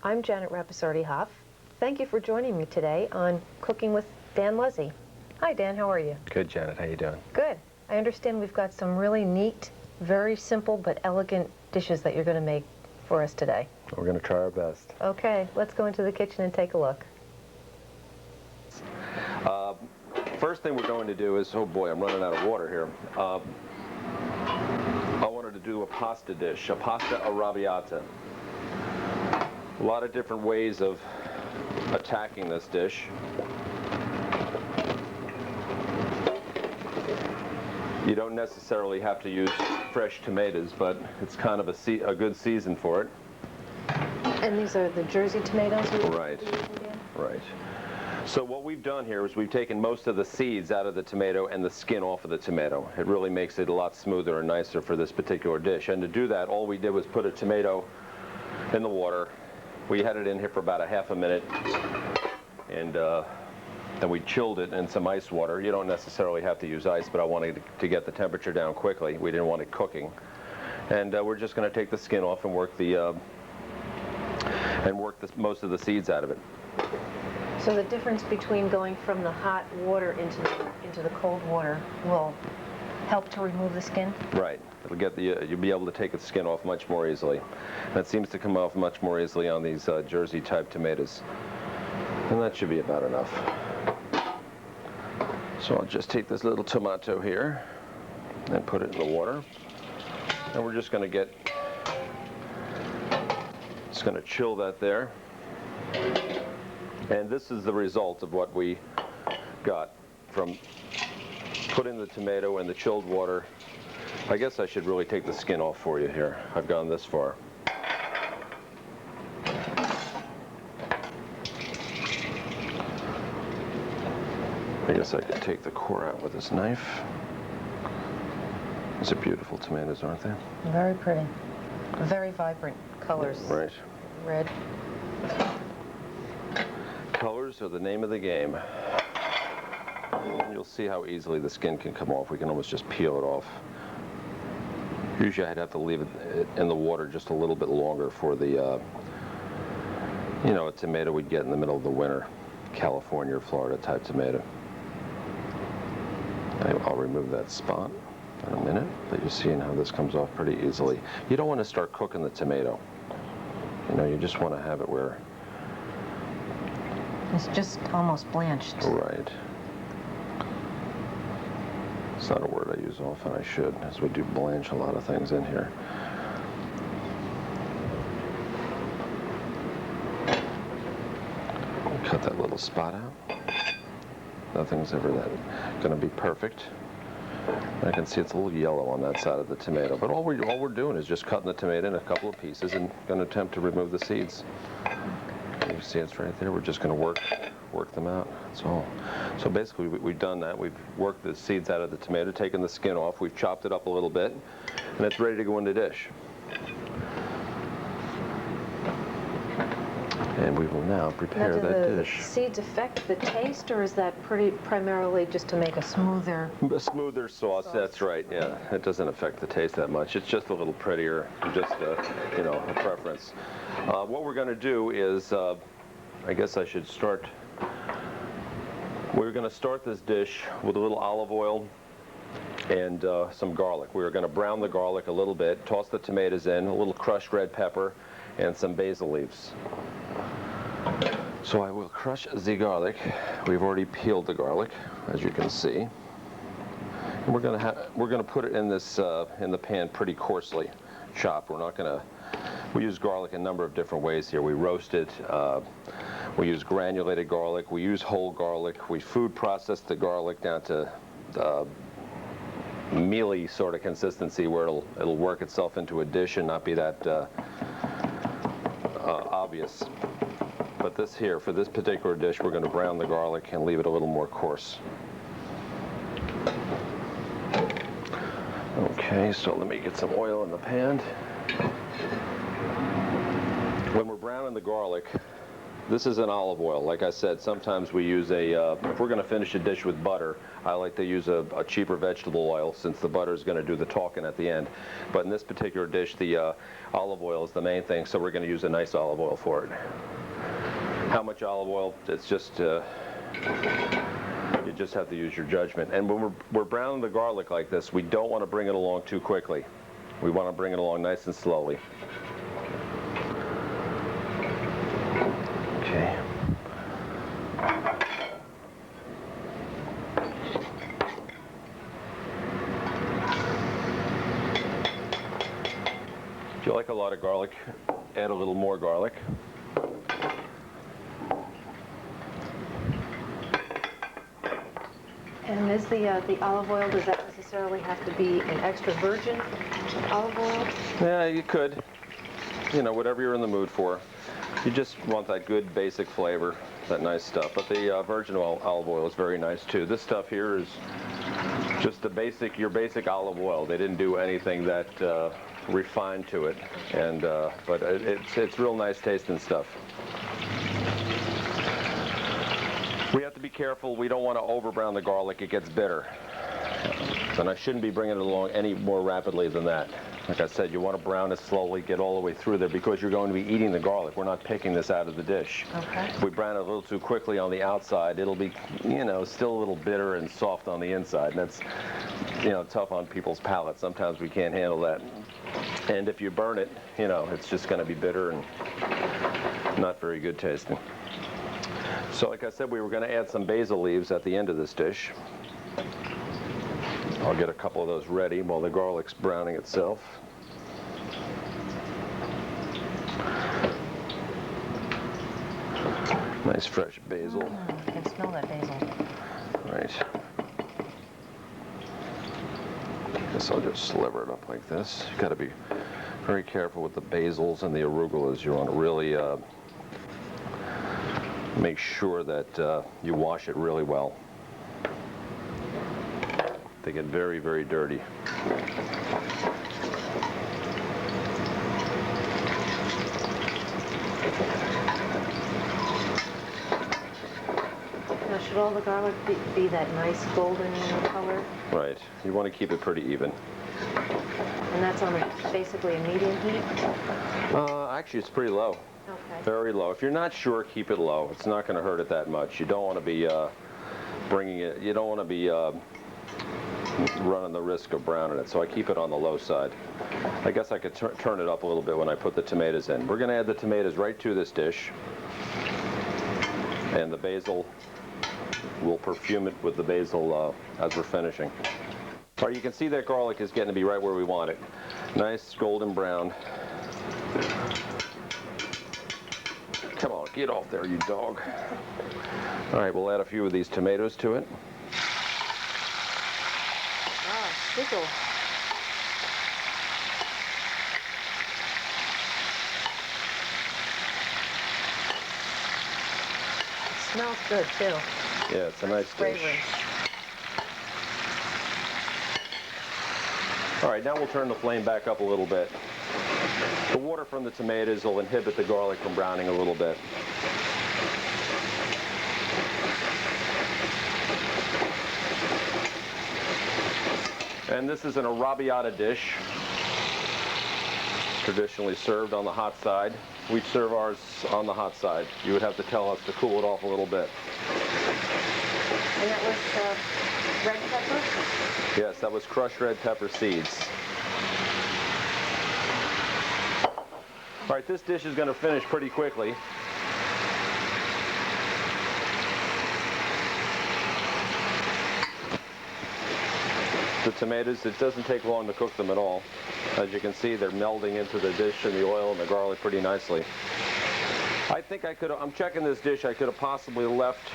I'm Janet Rapisardi-Hoff. Thank you for joining me today on Cooking with Dan Luzzi. Hi Dan, how are you? Good, Janet. How you doing? Good. I understand we've got some really neat, very simple but elegant dishes that you're going to make for us today. We're going to try our best. Okay, let's go into the kitchen and take a look. First thing we're going to do is, oh boy, I'm running out of water here. I wanted to do a pasta dish, a pasta arrabbiata. A lot of different ways of attacking this dish. You don't necessarily have to use fresh tomatoes, but it's kind of a good season for it. And these are the Jersey tomatoes? Right, right. So what we've done here is we've taken most of the seeds out of the tomato and the skin off of the tomato. It really makes it a lot smoother and nicer for this particular dish. And to do that, all we did was put a tomato in the water. We had it in here for about a half a minute, and then we chilled it in some ice water. You don't necessarily have to use ice, but I wanted to get the temperature down quickly. We didn't want it cooking. And we're just going to take the skin off and work most of the seeds out of it. So the difference between going from the hot water into the cold water will help to remove the skin? Right. It'll get you'll be able to take the skin off much more easily. And it seems to come off much more easily on these Jersey type tomatoes. And that should be about enough. So I'll just take this little tomato here and put it in the water. And we're just going to chill that there. And this is the result of what we got from putting the tomato in the chilled water. I guess I should really take the skin off for you here. I've gone this far. I guess I could take the core out with this knife. These are beautiful tomatoes, aren't they? Very pretty. Very vibrant colors. Right. Red. Colors are the name of the game. And you'll see how easily the skin can come off. We can almost just peel it off. Usually I'd have to leave it in the water just a little bit longer for the, a tomato we'd get in the middle of the winter. California or Florida type tomato. I'll remove that spot in a minute, but you're seeing how this comes off pretty easily. You don't want to start cooking the tomato. You just want to have it where it's just almost blanched. Right. It's not a word I use often. I should, as we do blanch a lot of things in here. Cut that little spot out. Nothing's ever going to be perfect. I can see it's a little yellow on that side of the tomato, but all we're doing is just cutting the tomato in a couple of pieces and going to attempt to remove the seeds. You see it's right there. We're just going to work them out. That's all. So basically we've done that. We've worked the seeds out of the tomato, taken the skin off. We've chopped it up a little bit, and it's ready to go in the dish. And we will now prepare that dish. Do the seeds affect the taste, or is that primarily just to make a smoother? A smoother sauce. That's right. Yeah, it doesn't affect the taste that much. It's just a little prettier, just a preference. What we're going to do is, I guess I should start. We're going to start this dish with a little olive oil and some garlic. We're going to brown the garlic a little bit, toss the tomatoes in, a little crushed red pepper, and some basil leaves. So I will crush the garlic. We've already peeled the garlic, as you can see. And we're going to put it in this in the pan pretty coarsely chopped. We use garlic a number of different ways here. We roast it. We use granulated garlic. We use whole garlic. We food process the garlic down to mealy sort of consistency where it'll work itself into a dish and not be that obvious. But for this particular dish, we're going to brown the garlic and leave it a little more coarse. Okay, so let me get some oil in the pan. When we're browning the garlic, This is an olive oil. Like I said, sometimes we use if we're going to finish a dish with butter, I like to use a cheaper vegetable oil since the butter is going to do the talking at the end. But in this particular dish, the olive oil is the main thing, so we're going to use a nice olive oil for it. How much olive oil? It's just, you just have to use your judgment. And when we're browning the garlic like this, we don't want to bring it along too quickly. We want to bring it along nice and slowly. Okay. If you like a lot of garlic, add a little more garlic. And is the olive oil, does that necessarily have to be an extra virgin olive oil? Yeah, you could. You know, whatever you're in the mood for. You just want that good basic flavor, that nice stuff. But the virgin olive oil is very nice too. This stuff here is just your basic olive oil. They didn't do anything that refined to it, and but it's real nice tasting stuff. We have to be careful. We don't want to over brown the garlic. It gets bitter. And I shouldn't be bringing it along any more rapidly than that. Like I said, you want to brown it slowly, get all the way through there because you're going to be eating the garlic. We're not picking this out of the dish. Okay. If we brown it a little too quickly on the outside, it'll be, you know, still a little bitter and soft on the inside. And that's, you know, tough on people's palates. Sometimes we can't handle that. And if you burn it, you know, it's just going to be bitter and not very good tasting. So like I said, we were going to add some basil leaves at the end of this dish. I'll get a couple of those ready while the garlic's browning itself. Nice fresh basil. I can smell that basil. Right. Guess I'll just sliver it up like this. You've got to be very careful with the basils and the arugulas. You want to really make sure that you wash it really well. They get very, very dirty. Now, should all the garlic be that nice golden color? Right. You want to keep it pretty even. And that's on basically a medium heat? Actually, it's pretty low. Okay. Very low. If you're not sure, keep it low. It's not going to hurt it that much. You don't want to be bringing it. You don't want to be running the risk of browning it. So I keep it on the low side. I guess I could turn it up a little bit when I put the tomatoes in. We're going to add the tomatoes right to this dish, and the basil. We'll perfume it with the basil as we're finishing. All right, you can see that garlic is getting to be right where we want it. Nice golden brown. Come on, get off there, you dog. All right, we'll add a few of these tomatoes to it. Ah, sizzle. It smells good, too. Yeah, it's a nice dish. Fragrance. All right, now we'll turn the flame back up a little bit. The water from the tomatoes will inhibit the garlic from browning a little bit. And this is an arrabbiata dish, traditionally served on the hot side. We serve ours on the hot side. You would have to tell us to cool it off a little bit. And that was red pepper? Yes, that was crushed red pepper seeds. All right, this dish is going to finish pretty quickly. The tomatoes, it doesn't take long to cook them at all. As you can see, they're melding into the dish and the oil and the garlic pretty nicely. I think I'm checking this dish, I could have possibly left,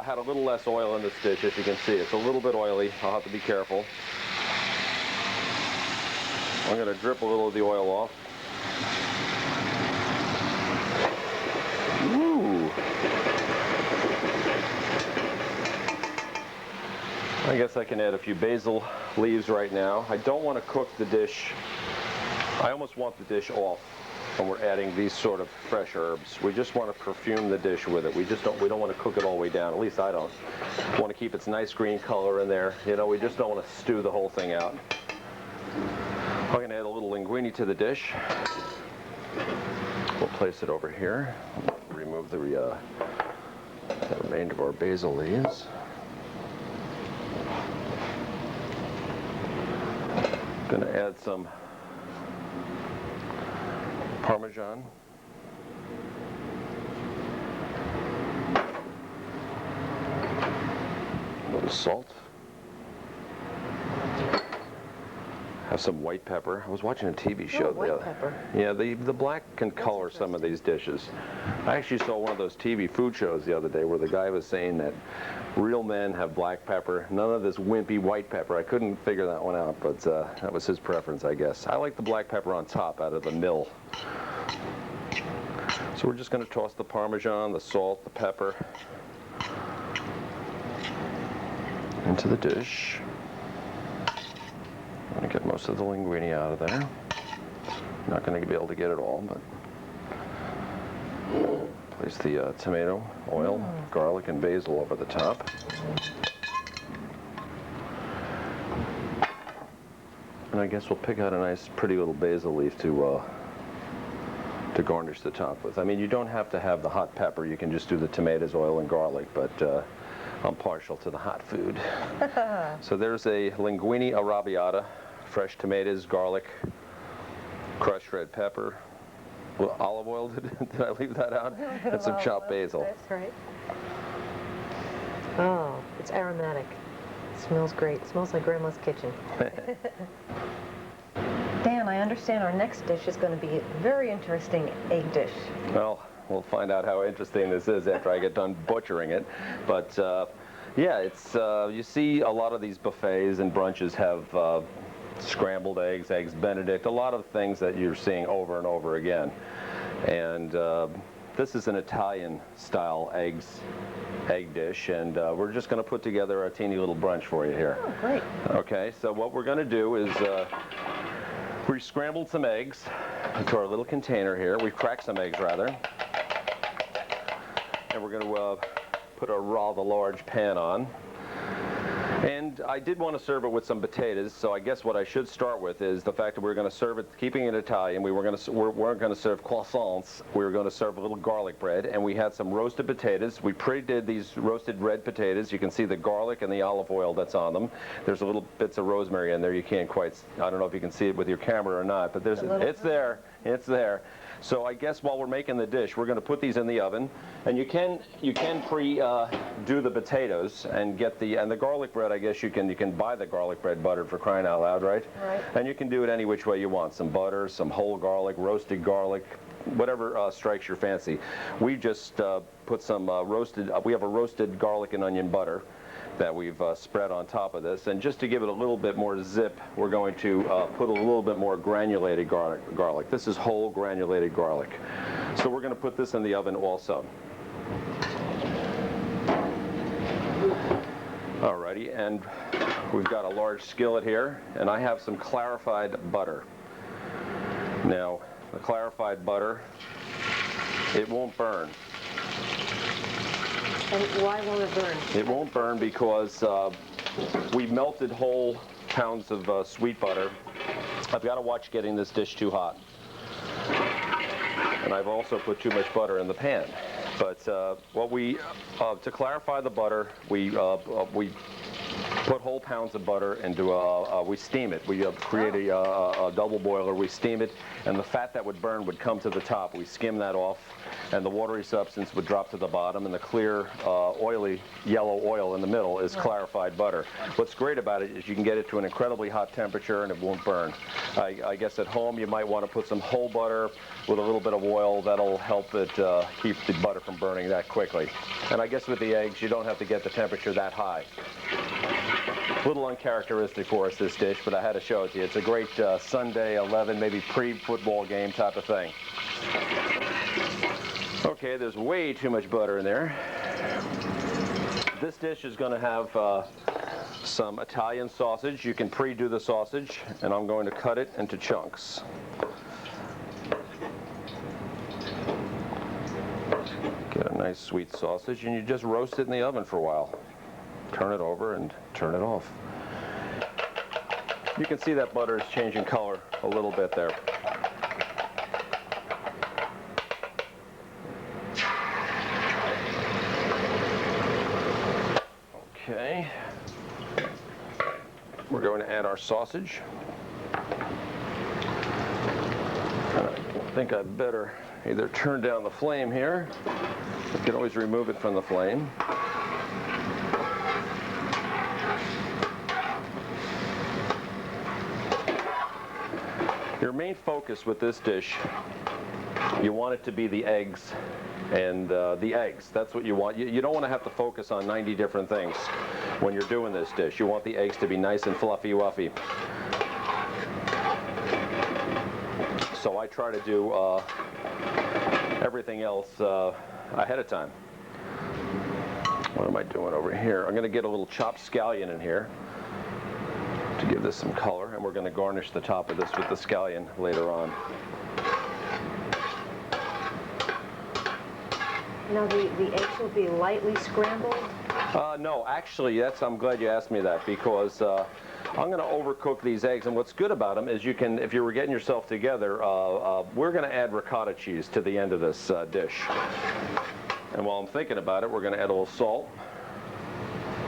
had a little less oil in this dish, as you can see. It's a little bit oily. I'll have to be careful. I'm going to drip a little of the oil off. Ooh. I guess I can add a few basil leaves right now. I don't want to cook the dish. I almost want the dish off when we're adding these sort of fresh herbs. We just want to perfume the dish with it. We don't want to cook it all the way down. At least I don't. We want to keep its nice green color in there. You know, we just don't want to stew the whole thing out. I'm going to add a little linguine to the dish. We'll place it over here. Remove the remainder of our basil leaves. Going to add some Parmesan. A little salt. Have some white pepper. I was watching a TV show white pepper. Yeah, the black can color some of these dishes. I actually saw one of those TV food shows the other day where the guy was saying that real men have black pepper, none of this wimpy white pepper. I couldn't figure that one out, but that was his preference, I guess. I like the black pepper on top out of the mill. So we're just going to toss the Parmesan, the salt, the pepper into the dish. I'm going to get most of the linguine out of there. Not going to be able to get it all, but place the tomato, oil, garlic, and basil over the top. And I guess we'll pick out a nice, pretty little basil leaf to garnish the top with. I mean, you don't have to have the hot pepper. You can just do the tomatoes, oil, and garlic, but I'm partial to the hot food. So there's a linguine arrabbiata, fresh tomatoes, garlic, crushed red pepper, well, olive oil, did I leave that out? And some chopped basil. That's right. Oh, it's aromatic. It smells great. It smells like Grandma's kitchen. Dan, I understand our next dish is going to be a very interesting egg dish. Well, we'll find out how interesting this is after I get done butchering it. But yeah, it's you see a lot of these buffets and brunches have scrambled eggs, eggs Benedict, a lot of things that you're seeing over and over again. And this is an Italian style egg dish, and we're just going to put together a teeny little brunch for you here. Oh, great. Okay, so what we're going to do is we scrambled some eggs into our little container here. We cracked some eggs, rather. And we're going to put a rather large pan on. And I did want to serve it with some potatoes, so I guess what I should start with is the fact that we're going to serve it, keeping it Italian. We weren't going to serve croissants. We were going to serve a little garlic bread, and we had some roasted potatoes. We pre-did these roasted red potatoes. You can see the garlic and the olive oil that's on them. There's a little bits of rosemary in there. You can't quite, I don't know if you can see it with your camera or not, but it's there. It's there. So I guess while we're making the dish, we're going to put these in the oven, and you can do the potatoes and get the garlic bread. I guess you can buy the garlic bread buttered, for crying out loud, right? Right. And you can do it any which way you want. Some butter, some whole garlic, roasted garlic, whatever strikes your fancy. We just put some we have a roasted garlic and onion butter that we've spread on top of this, and just to give it a little bit more zip, we're going to put a little bit more granulated garlic. This is whole granulated garlic. So we're going to put this in the oven also. Alrighty, and we've got a large skillet here, and I have some clarified butter. Now, the clarified butter, it won't burn. And why won't it burn? It won't burn because we melted whole pounds of sweet butter. I've got to watch getting this dish too hot. And I've also put too much butter in the pan. But to clarify the butter, we put whole pounds of butter into we steam it. We create a double boiler, we steam it, and the fat that would burn would come to the top. We skim that off, and the watery substance would drop to the bottom, and the clear, oily yellow oil in the middle is clarified butter. What's great about it is you can get it to an incredibly hot temperature and it won't burn. I guess at home you might want to put some whole butter with a little bit of oil. That'll help it keep the butter from burning that quickly. And I guess with the eggs, you don't have to get the temperature that high. A little uncharacteristic for us, this dish, but I had to show it to you. It's a great Sunday 11, maybe pre-football game type of thing. Okay, there's way too much butter in there. This dish is going to have some Italian sausage. You can pre-do the sausage, and I'm going to cut it into chunks. Get a nice sweet sausage, and you just roast it in the oven for a while. Turn it over and turn it off. You can see that butter is changing color a little bit there. Okay. We're going to add our sausage. I think I'd better either turn down the flame here. You can always remove it from the flame. Your main focus with this dish, you want it to be the eggs. And the eggs, that's what you want. You don't want to have to focus on 90 different things when you're doing this dish. You want the eggs to be nice and fluffy-wuffy. So I try to do everything else ahead of time. What am I doing over here? I'm going to get a little chopped scallion in here to give this some color, and we're going to garnish the top of this with the scallion later on. Now the eggs will be lightly scrambled? No, actually, I'm glad you asked me that, because I'm going to overcook these eggs, and what's good about them is you can, if you were getting yourself together, we're going to add ricotta cheese to the end of this dish. And while I'm thinking about it, we're going to add a little salt.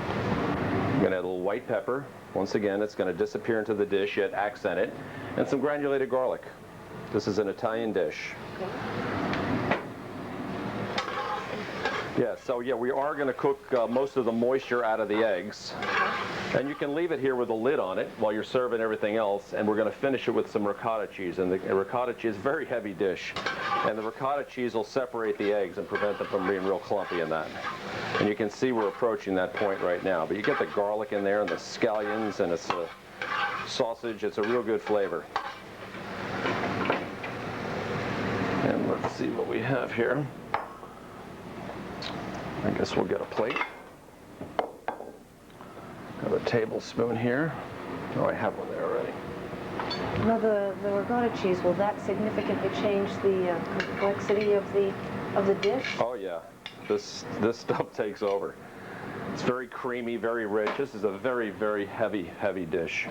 I'm going to add a little white pepper. Once again, it's going to disappear into the dish, yet accent it, and some granulated garlic. This is an Italian dish. Okay. Yeah, so yeah, we are going to cook most of the moisture out of the eggs. And you can leave it here with a lid on it while you're serving everything else, and we're going to finish it with some ricotta cheese. And the ricotta cheese is a very heavy dish, and the ricotta cheese will separate the eggs and prevent them from being real clumpy in that. And you can see we're approaching that point right now. But you get the garlic in there and the scallions, and it's a sausage. It's a real good flavor. And let's see what we have here. I guess we'll get a plate. Have a tablespoon here. Oh, I have one there already. Now the ricotta cheese, will that significantly change the complexity of the dish? Oh yeah, this stuff takes over. It's very creamy, very rich. This is a very, very heavy dish.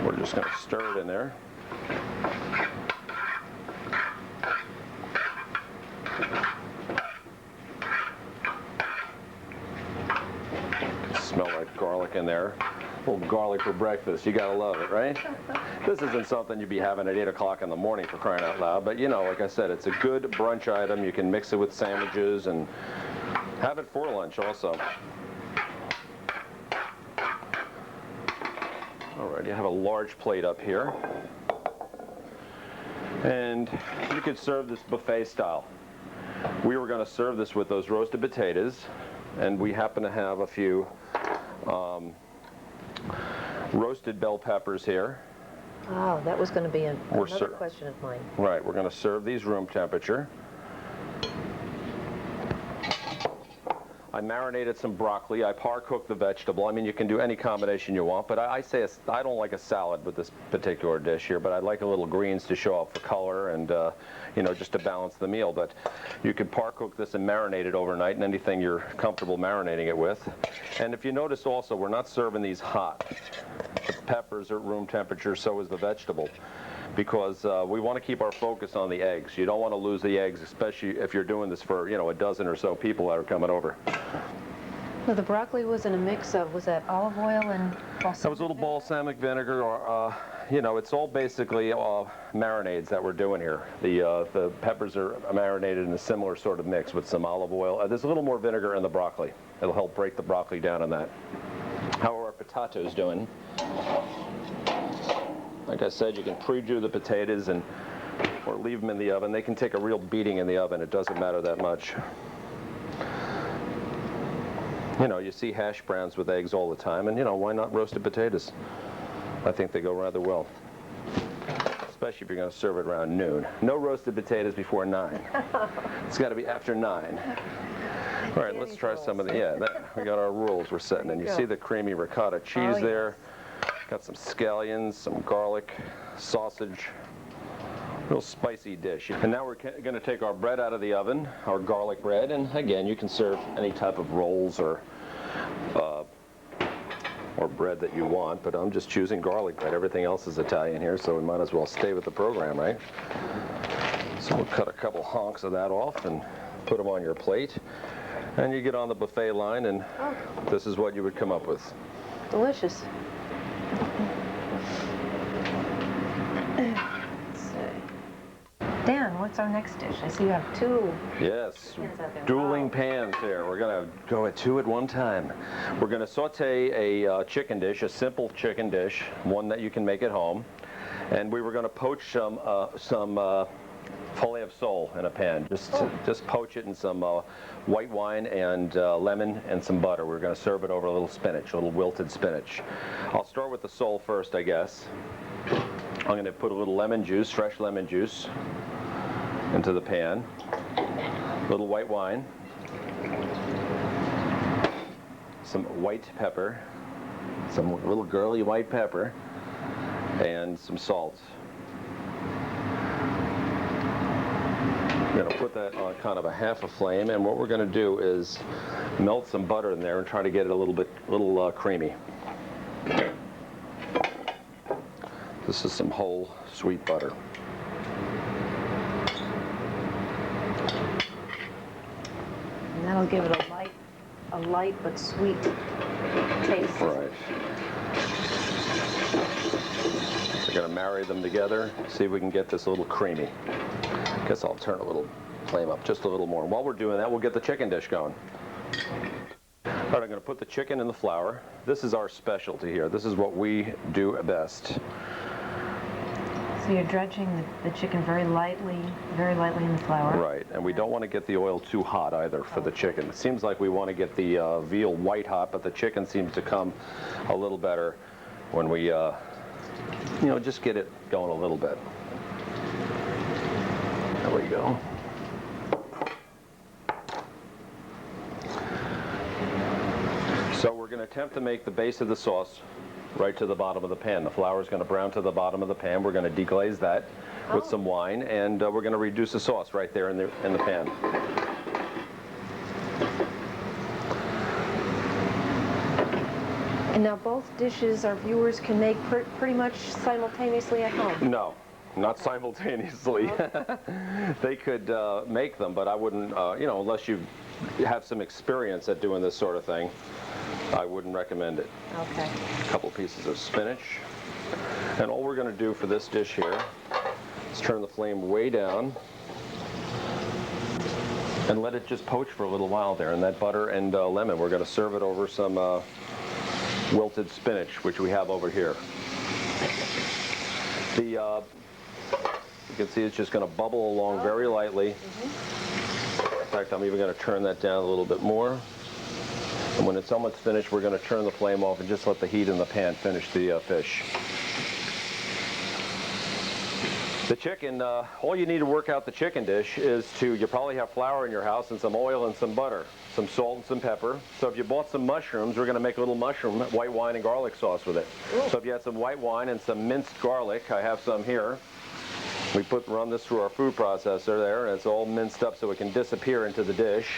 We're just going to stir it in there. Smell like garlic in there. A little garlic for breakfast. You gotta love it, right? This isn't something you'd be having at 8 o'clock in the morning, for crying out loud, but you know, like I said, it's a good brunch item. You can mix it with sandwiches and have it for lunch also. All right, you have a large plate up here. And you could serve this buffet style. We were gonna serve this with those roasted potatoes, and we happen to have a few roasted bell peppers here. Oh, that was going to be another question of mine. Right, we're going to serve these room temperature. I marinated some broccoli. I par-cooked the vegetable. I mean, you can do any combination you want, but I don't like a salad with this particular dish here, but I'd like a little greens to show up for color and, you know, just to balance the meal. But you could par-cook this and marinate it overnight in anything you're comfortable marinating it with. And if you notice also, we're not serving these hot. The peppers are at room temperature, so is the vegetable, because we want to keep our focus on the eggs. You don't want to lose the eggs, especially if you're doing this for, you know, a dozen or so people that are coming over. So the broccoli was in a mix of, was that olive oil and balsamic? That was a little balsamic vinegar, or you know, it's all basically marinades that we're doing here. The peppers are marinated in a similar sort of mix with some olive oil. There's a little more vinegar in the broccoli. It'll help break the broccoli down on that. How are our potatoes doing? Like I said, you can pre-do the potatoes or leave them in the oven. They can take a real beating in the oven. It doesn't matter that much. You know, you see hash browns with eggs all the time, and you know, why not roasted potatoes? I think they go rather well, especially if you're going to serve it around noon. No roasted potatoes before 9. It's got to be after 9. All right, let's try some of the, we got our rules we're setting, and you see the creamy ricotta cheese there. Got some scallions, some garlic, sausage, Real spicy dish. And now we're going to take our bread out of the oven, our garlic bread, and again, you can serve any type of rolls or bread that you want, but I'm just choosing garlic bread. Everything else is Italian here, so we might as well stay with the program, right? So we'll cut a couple honks of that off and put them on your plate. And you get on the buffet line, and this is what you would come up with. Delicious. Let's see. Dan, what's our next dish? I see you have two. Yes, pans out there. dueling Wow. pans here. We're going to go at two at one time. We're going to saute a chicken dish, a simple chicken dish, one that you can make at home. And we were going to poach some filet of sole in a pan. Just poach it in some white wine and lemon and some butter. We're going to serve it over a little spinach, a little wilted spinach. I'll start with the sole first, I guess. I'm going to put a little lemon juice, fresh lemon juice, into the pan. A little white wine. Some white pepper. Some little girly white pepper. And some salt. I'm going to put that on kind of a half a flame, and what we're going to do is melt some butter in there and try to get it a little creamy. This is some whole sweet butter. And that'll give it a light but sweet taste. Right. We're going to marry them together, see if we can get this a little creamy. I guess I'll turn a little flame up just a little more. While we're doing that, we'll get the chicken dish going. All right, I'm going to put the chicken in the flour. This is our specialty here. This is what we do best. So you're dredging the chicken very lightly in the flour. Right, and we don't want to get the oil too hot either for the chicken. It seems like we want to get the veal white hot, but the chicken seems to come a little better when we, just get it going a little bit. There we go. So we're going to attempt to make the base of the sauce right to the bottom of the pan. The flour is going to brown to the bottom of the pan. We're going to deglaze that with some wine, and we're going to reduce the sauce right there in the pan. And now both dishes our viewers can make pretty much simultaneously at home. No, not simultaneously. They could make them, but I wouldn't, unless you have some experience at doing this sort of thing, I wouldn't recommend it. Okay. A couple pieces of spinach. And all we're going to do for this dish here is turn the flame way down and let it just poach for a little while there in that butter and lemon. We're going to serve it over some wilted spinach, which we have over here. You can see it's just going to bubble along very lightly. In fact, I'm even going to turn that down a little bit more. And when it's almost finished, we're going to turn the flame off and just let the heat in the pan finish the fish. The chicken, all you need to work out the chicken dish is you probably have flour in your house and some oil and some butter, some salt and some pepper. So if you bought some mushrooms, we're going to make a little mushroom white wine and garlic sauce with it. Ooh. So if you had some white wine and some minced garlic, I have some here. We run this through our food processor there, and it's all minced up so it can disappear into the dish.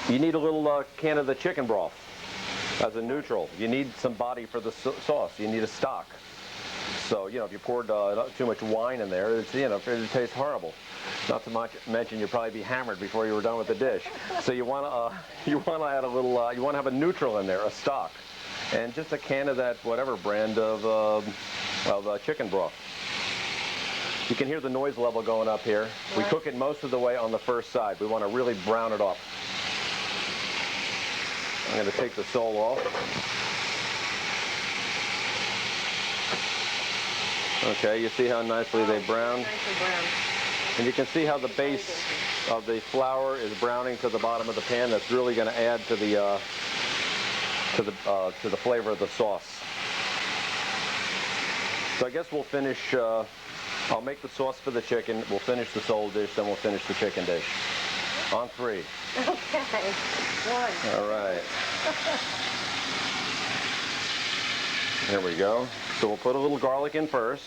You need a little can of the chicken broth as a neutral. You need some body for the sauce. You need a stock. So, if you poured too much wine in there, it tastes horrible. Not to mention you'd probably be hammered before you were done with the dish. So you want to add a little. You want to have a neutral in there, a stock, and just a can of that whatever brand of chicken broth. You can hear the noise level going up here. We cook it most of the way on the first side. We want to really brown it off. I'm going to take the sole off. Okay, you see how nicely they brown? Nicely browned. And you can see how the base of the flour is browning to the bottom of the pan. That's really going to add to the flavor of the sauce. So I guess we'll finish. I'll make the sauce for the chicken. We'll finish the sole dish, then we'll finish the chicken dish. On three. Okay. One. All right. There we go. So we'll put a little garlic in first.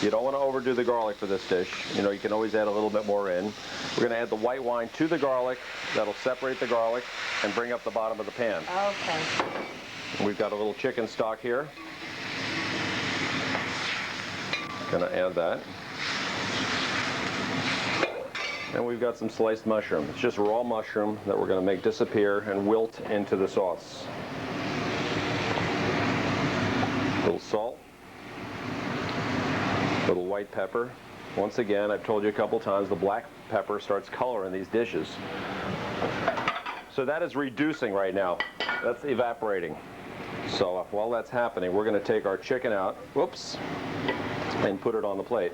You don't want to overdo the garlic for this dish. You know, you can always add a little bit more in. We're going to add the white wine to the garlic. That'll separate the garlic and bring up the bottom of the pan. Okay. We've got a little chicken stock here. Gonna add that. And we've got some sliced mushroom. It's just raw mushroom that we're gonna make disappear and wilt into the sauce. A little salt. A little white pepper. Once again, I've told you a couple times, the black pepper starts color in these dishes. So that is reducing right now. That's evaporating. So while that's happening, we're going to take our chicken out, whoops, and put it on the plate.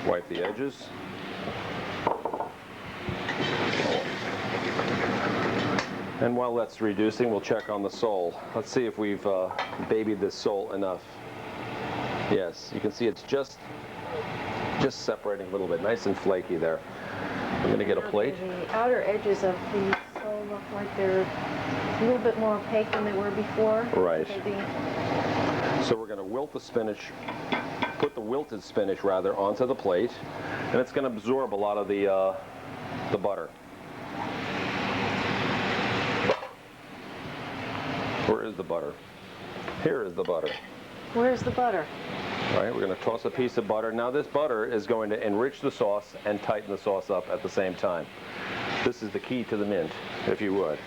Wipe the edges. And while that's reducing, we'll check on the sole. Let's see if we've babied this sole enough. Yes, you can see it's just separating a little bit, nice and flaky there. I'm going to get a plate. The outer edges of the sole look like they're a little bit more opaque than they were before. Right. Maybe. So we're going to wilt the spinach, put the wilted spinach rather onto the plate, and it's going to absorb a lot of the butter. Where is the butter? Here is the butter. Where's the butter? All right, we're going to toss a piece of butter. Now this butter is going to enrich the sauce and tighten the sauce up at the same time. This is the key to the mint, if you would.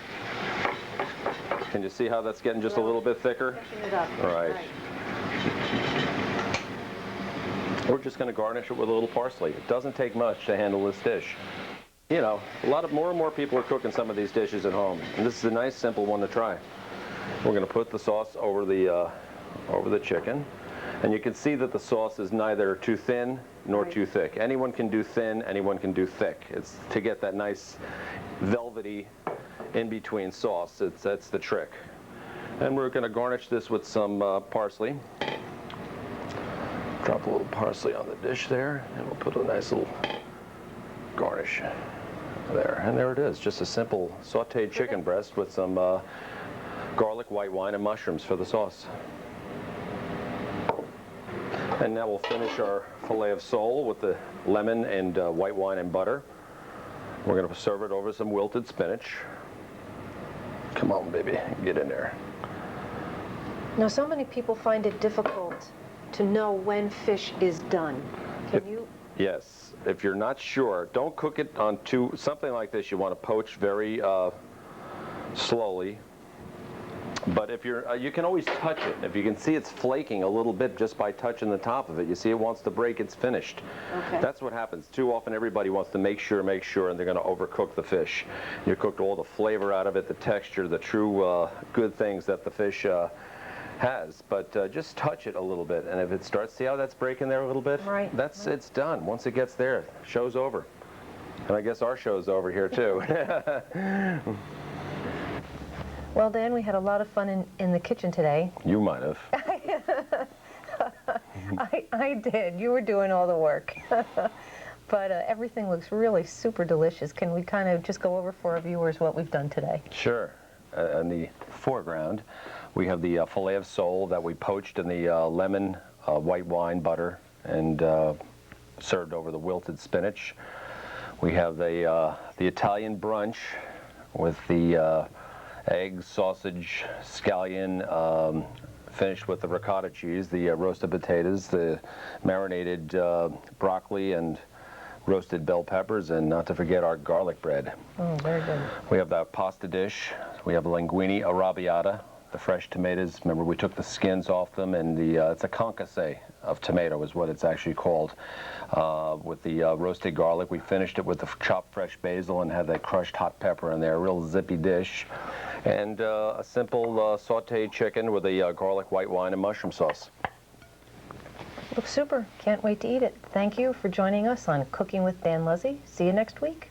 Can you see how that's getting just a little bit thicker? Pushing it up. All right. We're just going to garnish it with a little parsley. It doesn't take much to handle this dish. You know, more and more people are cooking some of these dishes at home, and this is a nice, simple one to try. We're going to put the sauce over the chicken. And you can see that the sauce is neither too thin nor too thick. Anyone can do thin, anyone can do thick. It's to get that nice velvety in-between sauce. That's the trick. And we're going to garnish this with some parsley. Drop a little parsley on the dish there, and we'll put a nice little garnish there. And there it is, just a simple sauteed chicken breast with some garlic, white wine, and mushrooms for the sauce. And now we'll finish our filet of sole with the lemon and white wine and butter. We're going to serve it over some wilted spinach. Come on, baby, get in there. Now, so many people find it difficult to know when fish is done. Can you? Yes. If you're not sure, don't cook it on something like this. You want to poach very slowly. But if you can always touch it. If you can see it's flaking a little bit just by touching the top of it, you see it wants to break, it's finished. Okay. That's what happens. Too often everybody wants to make sure, and they're going to overcook the fish. You cooked all the flavor out of it, the texture, the true good things that the fish has. But just touch it a little bit, and if it starts, see how that's breaking there a little bit? Right. It's done. Once it gets there, show's over. And I guess our show's over here too. Well, Dan, we had a lot of fun in the kitchen today. You might have. I did. You were doing all the work. But everything looks really super delicious. Can we kind of just go over for our viewers what we've done today? Sure. In the foreground, we have the filet of sole that we poached in the lemon, white wine, butter, and served over the wilted spinach. We have the Italian brunch with the eggs, sausage, scallion, finished with the ricotta cheese, the roasted potatoes, the marinated broccoli and roasted bell peppers, and not to forget our garlic bread. Oh, very good. We have the pasta dish. We have linguine arrabbiata, the fresh tomatoes. Remember, we took the skins off them, and it's a concasse of tomato is what it's actually called. With the roasted garlic, we finished it with the chopped fresh basil and had that crushed hot pepper in there, a real zippy dish. And a simple sauteed chicken with a garlic, white wine, and mushroom sauce. Looks super. Can't wait to eat it. Thank you for joining us on Cooking with Dan Luzzi. See you next week.